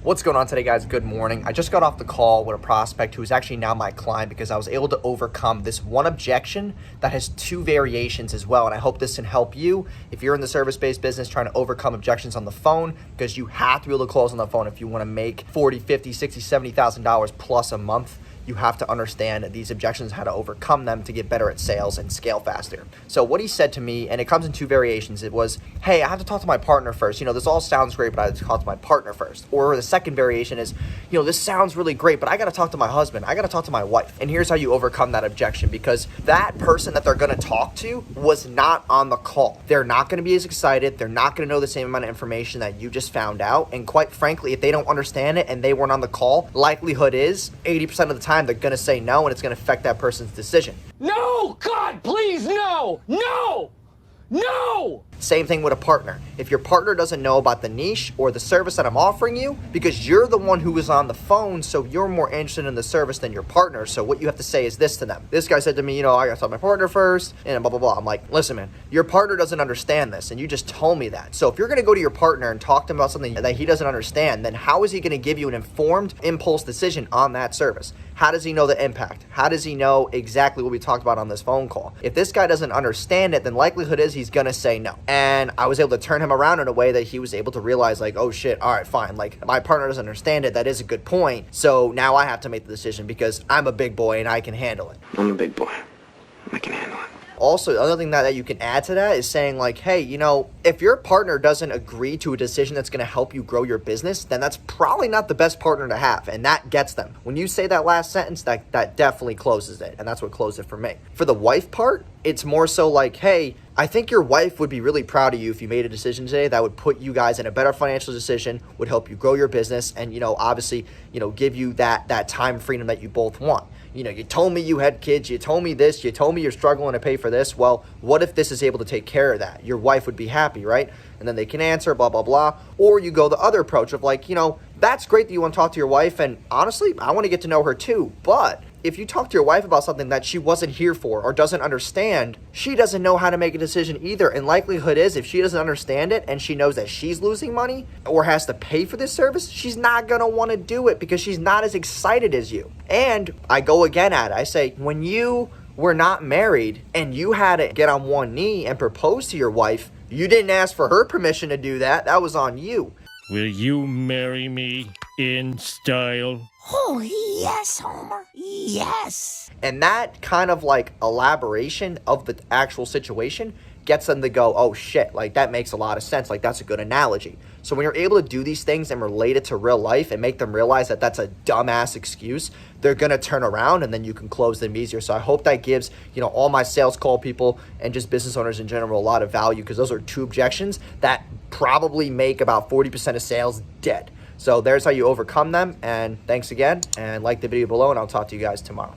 What's going on today, guys? Good morning. I just got off the call with a prospect who is actually now my client because I was able to overcome this one objection that has two variations as well. And I hope this can help you if you're in the service-based business trying to overcome objections on the phone, because you have to be able to close on the phone if you want to make $40, $50, $60, $70,000 plus a month. You have to understand these objections, how to overcome them to get better at sales and scale faster. So what he said to me, and it comes in two variations, it was, hey, I have to talk to my partner first. This all sounds great, but I have to talk to my partner first. Or the second variation is, this sounds really great, but I got to talk to my husband. I got to talk to my wife. And here's how you overcome that objection, because that person that they're going to talk to was not on the call. They're not going to be as excited. They're not going to know the same amount of information that you just found out. And quite frankly, if they don't understand it and they weren't on the call, likelihood is 80% of the time they're going to say no, and it's going to affect that person's decision. No, God, please, no, no, no. Same thing with a partner. If your partner doesn't know about the niche or the service that I'm offering you, because you're the one who was on the phone, so you're more interested in the service than your partner. So what you have to say is this to them. This guy said to me, I got to talk to my partner first, and blah, blah, blah. I'm like, listen, man, your partner doesn't understand this, and you just told me that. So if you're going to go to your partner and talk to him about something that he doesn't understand, then how is he going to give you an informed impulse decision on that service? How does he know the impact? How does he know exactly what we talked about on this phone call? If this guy doesn't understand it, then likelihood is he's going to say no. And I was able to turn him around in a way that he was able to realize, like, oh shit, all right, fine. Like, my partner doesn't understand it. That is a good point. So now I have to make the decision because I'm a big boy and I can handle it. I'm a big boy. I can handle it. Also, another thing that you can add to that is saying, like, hey, if your partner doesn't agree to a decision that's going to help you grow your business, then that's probably not the best partner to have, and that gets them. When you say that last sentence, that definitely closes it, and that's what closed it for me. For the wife part, it's more so like, hey, I think your wife would be really proud of you if you made a decision today that would put you guys in a better financial decision, would help you grow your business, and, obviously, give you that time freedom that you both want. You told me you had kids, you told me this, you told me you're struggling to pay for this. Well, what if this is able to take care of that? Your wife would be happy, right? And then they can answer, blah, blah, blah. Or you go the other approach of like, that's great that you want to talk to your wife, and honestly, I want to get to know her too. But if you talk to your wife about something that she wasn't here for or doesn't understand, she doesn't know how to make a decision either. And likelihood is if she doesn't understand it and she knows that she's losing money or has to pay for this service, she's not going to want to do it because she's not as excited as you. And I go again at it. I say, when you were not married and you had to get on one knee and propose to your wife, you didn't ask for her permission to do that. That was on you. Will you marry me in style? Oh, yes, Homer. Yes. And that kind of like elaboration of the actual situation gets them to go, oh shit, like that makes a lot of sense. Like that's a good analogy. So when you're able to do these things and relate it to real life and make them realize that that's a dumbass excuse, they're going to turn around and then you can close them easier. So I hope that gives, all my sales call people and just business owners in general a lot of value, because those are two objections that probably make about 40% of sales dead. So there's how you overcome them. And thanks again, and like the video below, and I'll talk to you guys tomorrow.